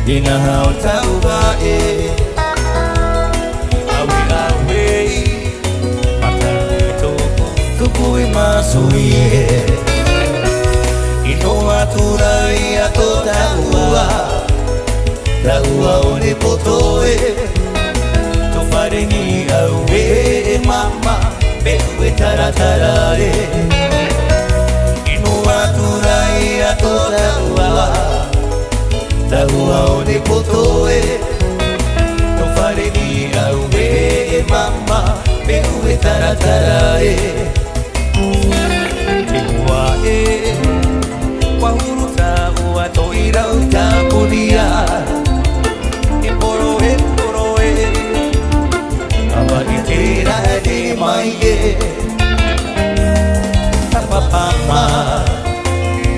Ina hao tauba awe Matarito Tukui masuye Ino aturai ato taua one potoe Tofareni awe mama Bewe taratarae Ino aturai ato taua one potoe Tofareni awe mama Bewe taratarae Tehuae Wahuruta uatoira utakunia Eporoe Abagitera de maie Tapapama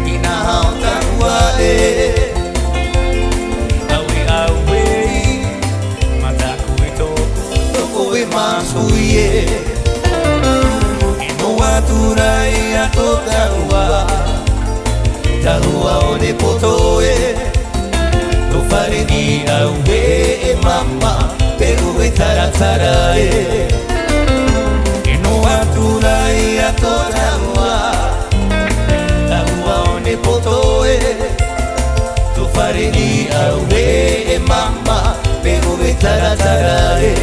Inahauta uae Awe Matakuito Tokoe masuye Inoaturai atotaua Taua one potoe Tofareni aue mama Peruwe taratarae Ino aturai atotaua Taua one potoe Tofareni aue mama Peruwe taratarae